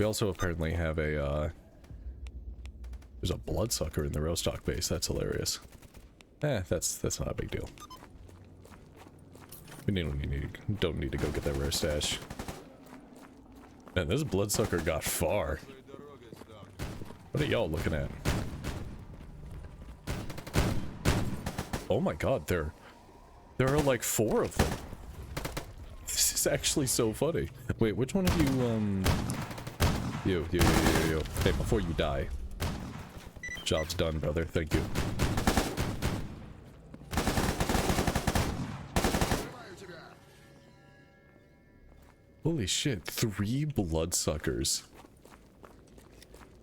We also apparently have a, there's a Bloodsucker in the Rostock base. That's hilarious. That's not a big deal. We don't need to go get that rare stash. Man, this Bloodsucker got far. What are y'all looking at? Oh my god, there are like 4 of them. This is actually so funny. Wait, which one of you, you. Hey, before you die. Job's done, brother. Thank you. Holy shit, 3 Bloodsuckers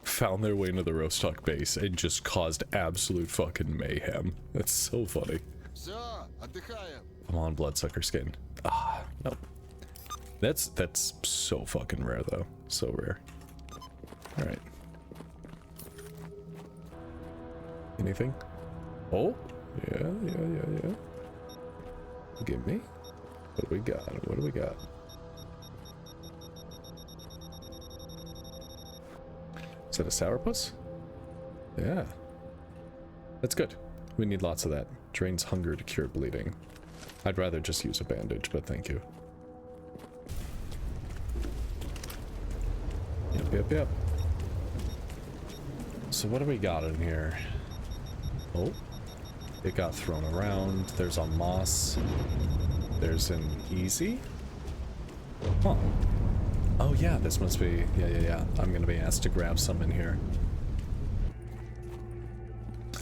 found their way into the Rostock base and just caused absolute fucking mayhem. That's so funny. Come on, Bloodsucker skin. Ah, no. That's so fucking rare though. So rare. Alright. Anything? Oh? Yeah. Give me. What do we got? What do we got? Is that a sourpuss? Yeah. That's good. We need lots of that. Drains hunger to cure bleeding. I'd rather just use a bandage, but thank you. Yep. So what do we got in here? Oh. It got thrown around. There's a moss. There's an easy? Huh. Oh yeah, this must be... Yeah. I'm gonna be asked to grab some in here.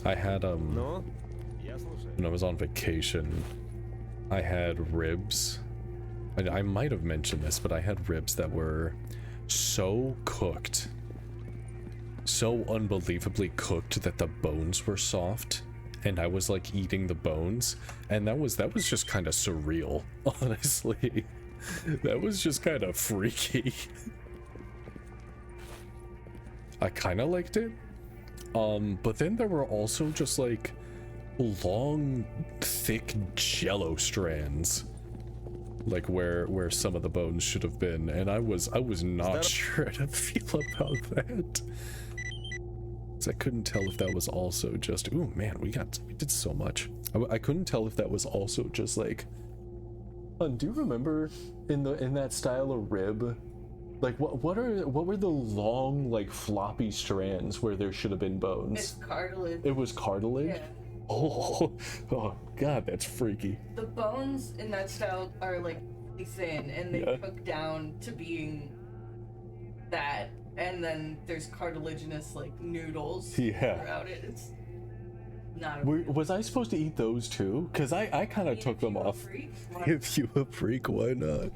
I had, when I was on vacation, I had ribs. I might have mentioned this, but I had ribs that were so cooked. So unbelievably cooked that the bones were soft. And I was like eating the bones. And that was just kind of surreal, honestly. That was just kind of freaky. I kind of liked it. But then there were also just like long, thick jello strands, like where some of the bones should have been, and I was not sure how to feel about that. So I couldn't tell if that was also just, ooh man, we did so much. I couldn't tell if that was also just like, do you remember in that style of rib, like what were the long like floppy strands where there should have been bones? It's cartilage. It was cartilage? Yeah. Oh god, that's freaky. The bones in that style are like thin and they cook down to being that, and then there's cartilaginous like noodles throughout it. It's not was I supposed to eat those too? Because I kind of took them off. If you a freak, why not?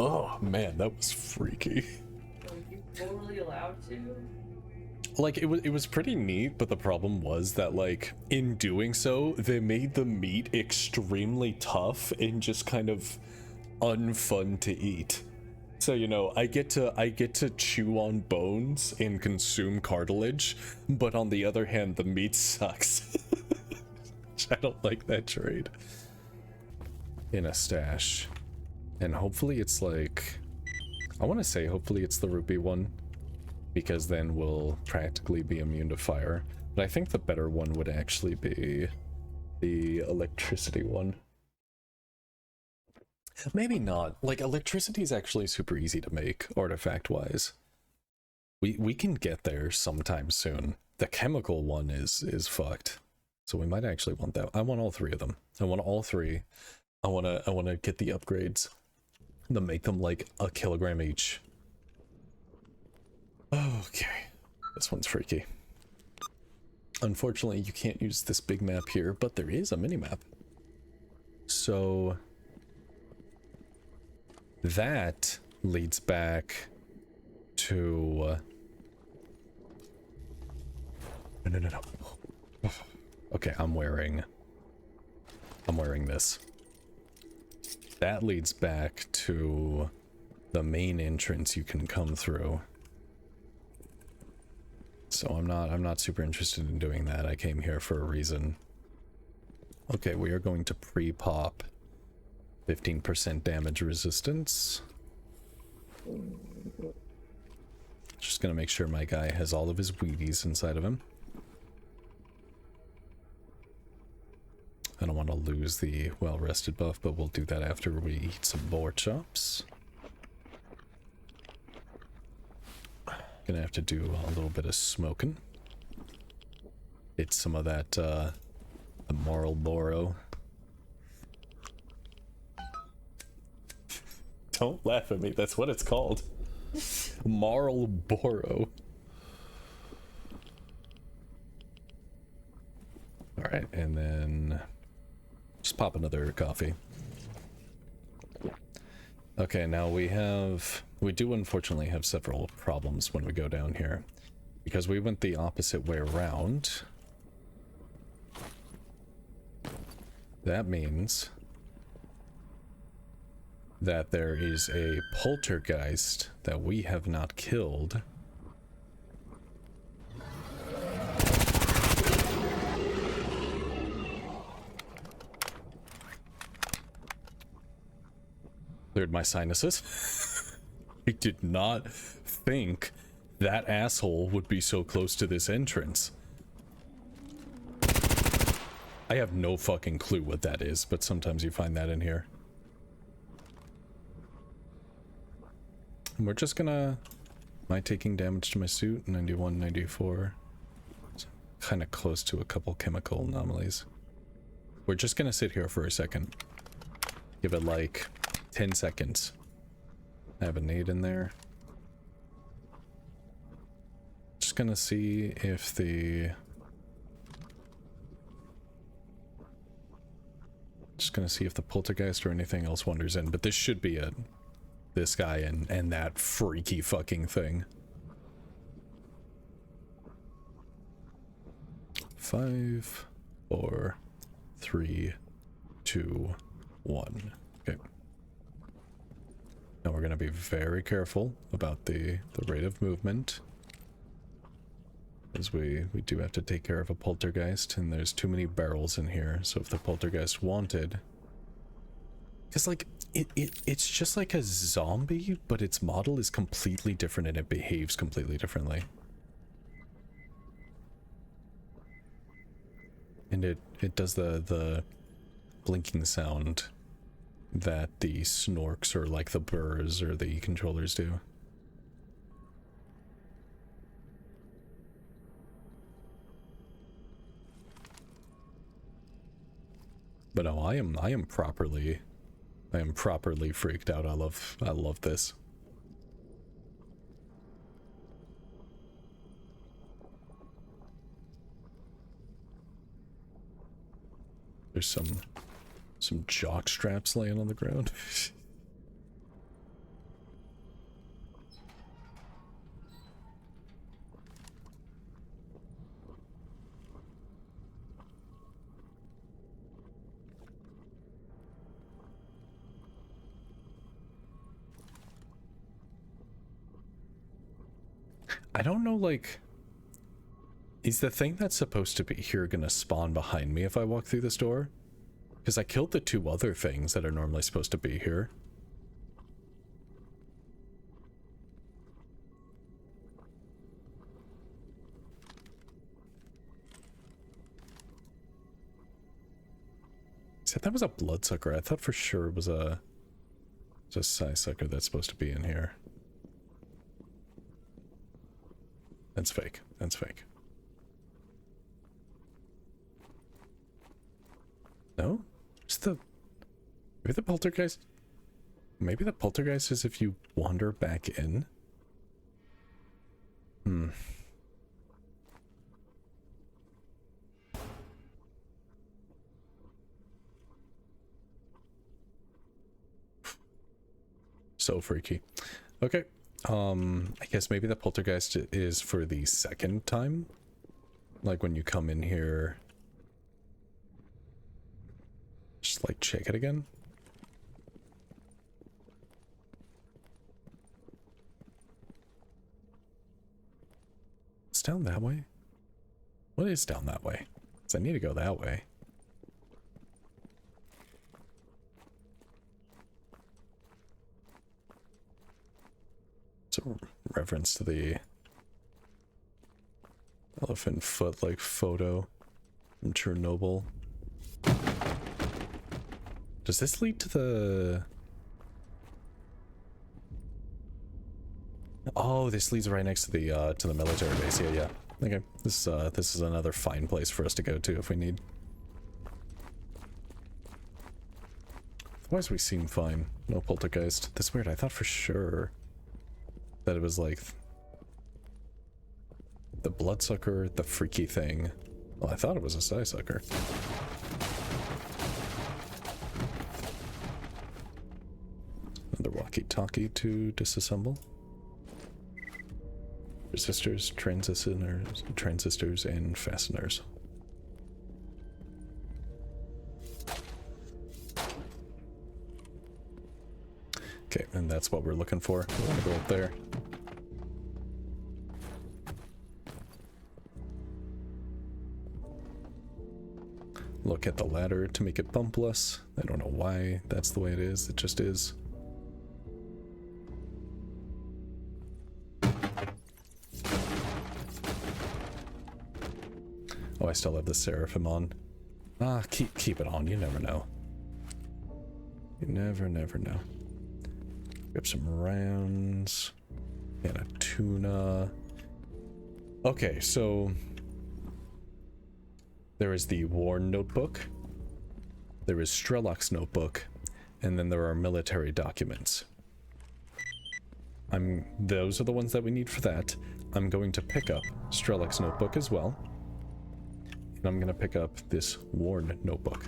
Oh man, that was freaky. You're totally allowed to. Like it was pretty neat, but the problem was that like in doing so, they made the meat extremely tough and just kind of unfun to eat. So, you know, I get to chew on bones and consume cartilage, but on the other hand, the meat sucks. I don't like that trade. In a stash. And hopefully it's like, I want to say hopefully it's the rupee one, because then we'll practically be immune to fire. But I think the better one would actually be the electricity one. Maybe not. Like, electricity is actually super easy to make, artifact-wise. We can get there sometime soon. The chemical one is fucked. So we might actually want that. I want all 3 of them. I want all 3. I wanna get the upgrades to make them like a kilogram each. Okay. This one's freaky. Unfortunately, you can't use this big map here, but there is a mini-map. So that leads back to... No. Okay, I'm wearing this. That leads back to the main entrance you can come through. So I'm not super interested in doing that. I came here for a reason. Okay, we are going to pre-pop 15% damage resistance. Just gonna make sure my guy has all of his Wheaties inside of him. I don't want to lose the well-rested buff, but we'll do that after we eat some boar chops. Gonna have to do a little bit of smoking. It's some of that, the Moral Boro. Don't laugh at me, that's what it's called. Moral Boro. Alright, and then just pop another coffee. Okay, now we do unfortunately have several problems when we go down here. Because we went the opposite way around. That means that there is a poltergeist that we have not killed. Cleared my sinuses. I did not think that asshole would be so close to this entrance. I have no fucking clue what that is, but sometimes you find that in here. And we're just gonna... Am I taking damage to my suit? 91, 94. It's kind of close to a couple chemical anomalies. We're just gonna sit here for a second. Give it like 10 seconds. I have a nade in there. Just gonna see if the... Just gonna see if the poltergeist or anything else wanders in, but this should be it. This guy and that freaky fucking thing. 5, 4, 3, 2, 1. Okay. Now we're gonna be very careful about the rate of movement. As we do have to take care of a poltergeist, and there's too many barrels in here, so if the poltergeist wanted... Because, like, it's just like a zombie, but its model is completely different and it behaves completely differently. And it does the blinking sound that the snorks or like the burrs or the controllers do. But no, I am properly freaked out. I love this. There's some jock straps laying on the ground. I don't know, like, is the thing that's supposed to be here gonna spawn behind me if I walk through this door? Because I killed the 2 other things that are normally supposed to be here. Said that was a bloodsucker. I thought for sure it was a sidesucker that's supposed to be in here. That's fake. That's fake. No? Just the... Maybe the poltergeist... Maybe the poltergeist is if you wander back in? Hmm. So freaky. Okay. I guess maybe the poltergeist is for the second time? Like when you come in here... Just like check it again? It's down that way? What is down that way? Because I need to go that way. It's a reference to the Elephant foot like photo from Chernobyl. Does this lead to the... Oh, this leads right next to the military base. Yeah, yeah. Okay, this is another fine place for us to go to if we need. Otherwise, we seem fine. No poltergeist. That's weird. I thought for sure that it was like the bloodsucker, the freaky thing. Well, I thought it was a STAL.K.E.R. Another walkie-talkie to disassemble. Resistors, transistors, and fasteners. Okay, and that's what we're looking for. We want to go up there. Look at the ladder to make it bumpless. I don't know why that's the way it is. It just is. Oh, I still have the Seraphim on. Ah, keep it on. You never know. You never know. Grab some rounds. And a tuna. Okay, so there is the War Notebook. There is Strelok's Notebook. And then there are military documents. Those are the ones that we need for that. I'm going to pick up Strelok's Notebook as well. And I'm going to pick up this Warn Notebook.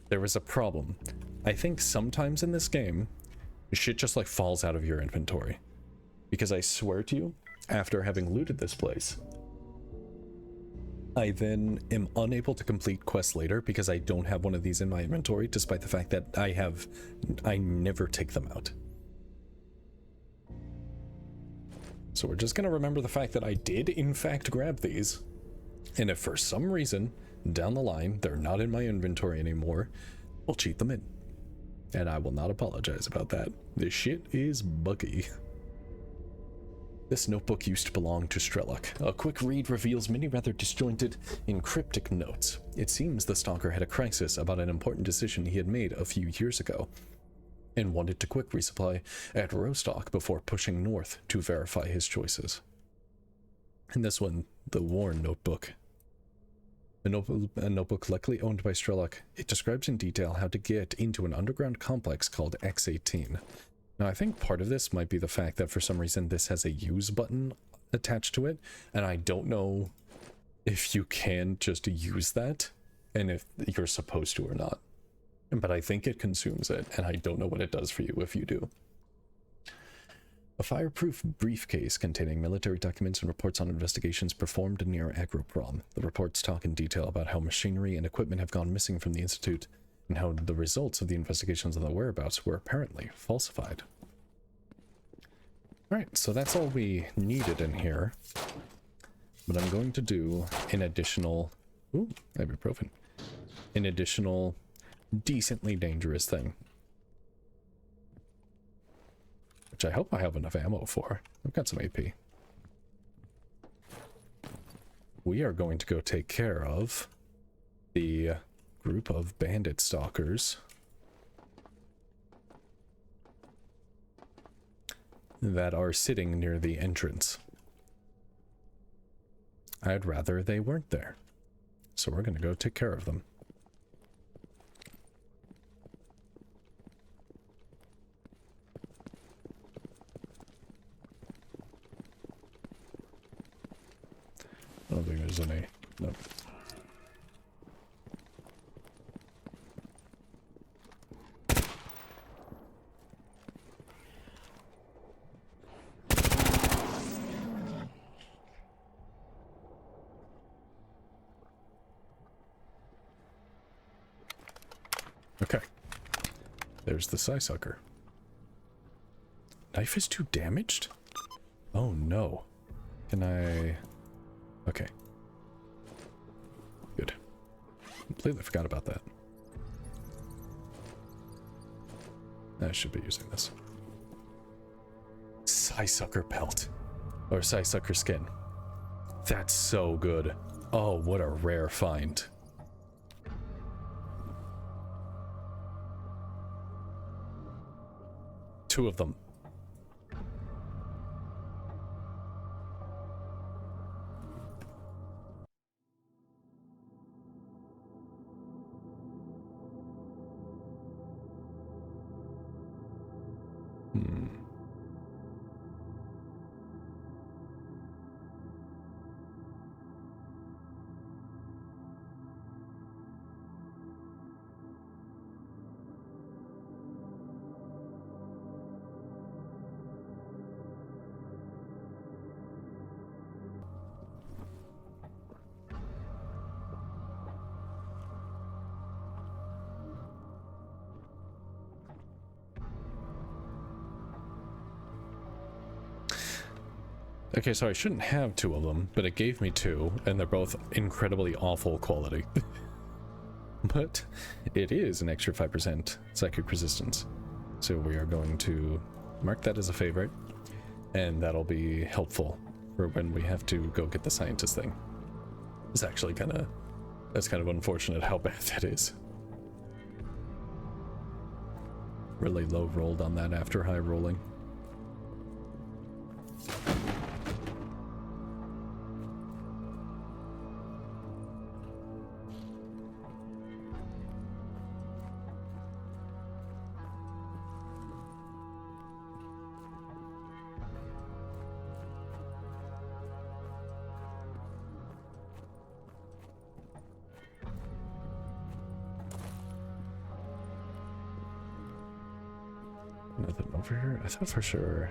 There is a problem. I think sometimes in this game, shit just like falls out of your inventory. Because I swear to you, after having looted this place, I then am unable to complete quests later because I don't have one of these in my inventory, despite the fact that I never take them out. So we're just going to remember the fact that I did in fact grab these. And if for some reason, down the line, they're not in my inventory anymore, we'll cheat them in. And I will not apologize about that. This shit is buggy. This notebook used to belong to Strelok. A quick read reveals many rather disjointed and cryptic notes. It seems the Stalker had a crisis about an important decision he had made a few years ago, and wanted to quick resupply at Rostock before pushing north to verify his choices. And this one, the Warn Notebook. A notebook likely owned by Strelok. It describes in detail how to get into an underground complex called X18. Now, I think part of this might be the fact that for some reason this has a use button attached to it, and I don't know if you can just use that, and if you're supposed to or not. But I think it consumes it, and I don't know what it does for you if you do. A fireproof briefcase containing military documents and reports on investigations performed near Agroprom. The reports talk in detail about how machinery and equipment have gone missing from the Institute, and how the results of the investigations on the whereabouts were apparently falsified. Alright, so that's all we needed in here. But I'm going to do an additional... Ooh, ibuprofen. An additional decently dangerous thing. Which I hope I have enough ammo for. I've got some AP. We are going to go take care of the group of bandit stalkers that are sitting near the entrance. I'd rather they weren't there. So we're going to go take care of them. I don't think there's any. Nope. Okay. There's the STAL.K.E.R. Knife is too damaged? Oh no. Can I... Okay. Good. Completely forgot about that. I should be using this. STAL.K.E.R pelt. Or STAL.K.E.R skin. That's so good. Oh, what a rare find. Two of them. Okay, so I shouldn't have two of them, but it gave me two, and they're both incredibly awful quality. But it is an extra 5% psychic resistance. So we are going to mark that as a favorite, and that'll be helpful for when we have to go get the scientist thing. It's actually that's kind of unfortunate how bad that is. Really low rolled on that after high rolling. Nothing over here? I thought for sure.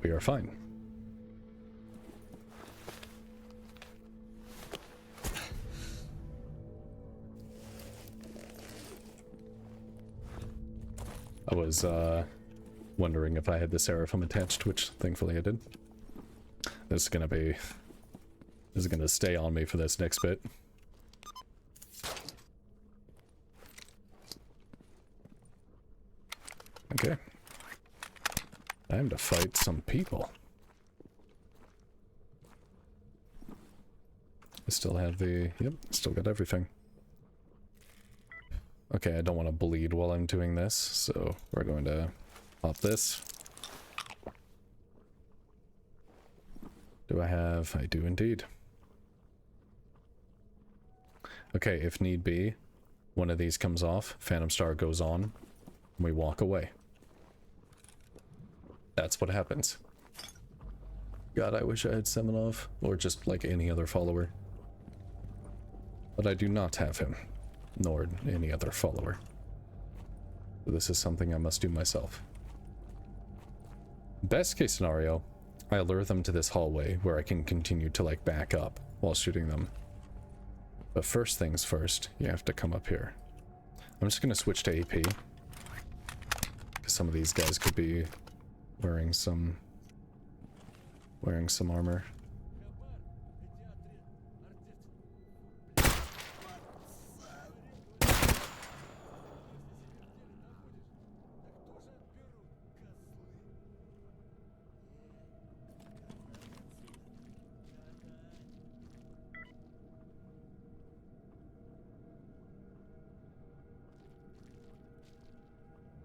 We are fine. I was wondering if I had the Seraphim attached, which thankfully I did. This is gonna stay on me for this next bit. Okay. Time to fight some people. I still have the... Yep, still got everything. Okay, I don't want to bleed while I'm doing this, so we're going to pop this. Do I have... I do indeed. Okay, if need be, one of these comes off, Phantom Star goes on, and we walk away. That's what happens. God, I wish I had Semenov, or just like any other follower. But I do not have him, nor any other follower. So this is something I must do myself. Best case scenario, I lure them to this hallway where I can continue to like back up while shooting them. But first things first, you have to come up here. I'm just gonna switch to AP. Because some of these guys could be wearing some armor.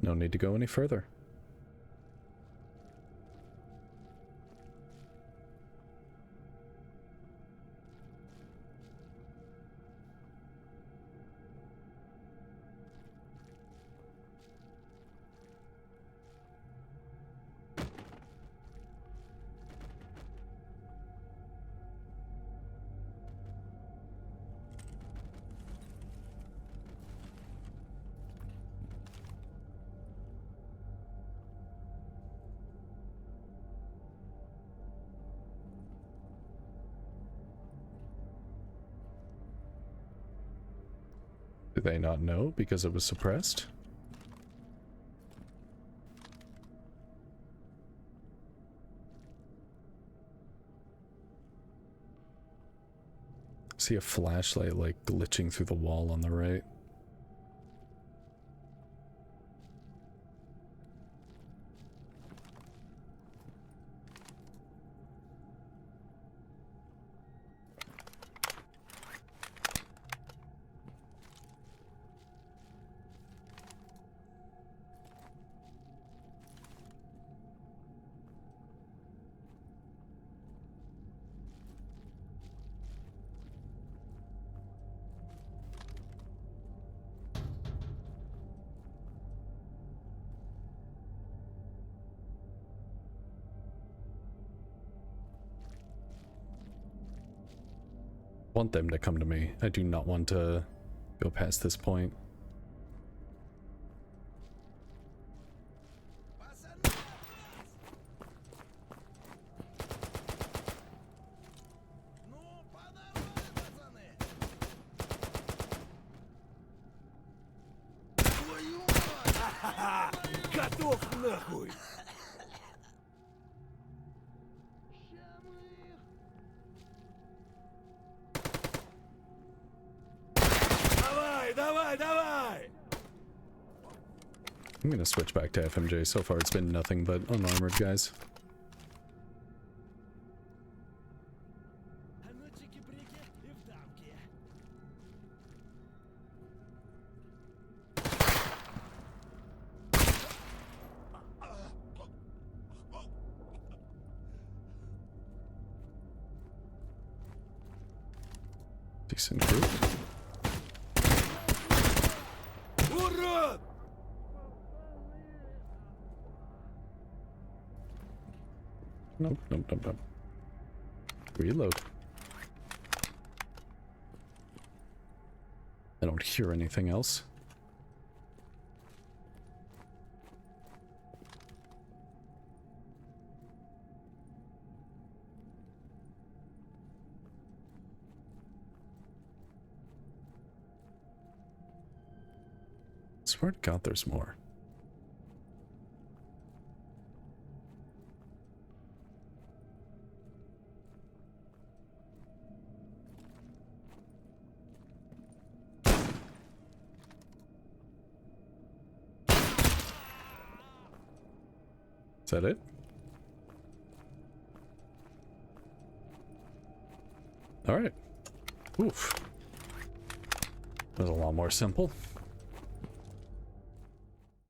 No need to go any further. Do they not know because it was suppressed? See a flashlight like glitching through the wall on the right. Want them to come to me. I do not want to go past this point. Готов нахуй! Давай, давай! I'm gonna switch back to FMJ. So far it's been nothing but unarmored guys. Decent group. Nope, nope, nope, nope. Reload. I don't hear anything else. Swear to God there's more. Is that it? All right. Oof. That was a lot more simple.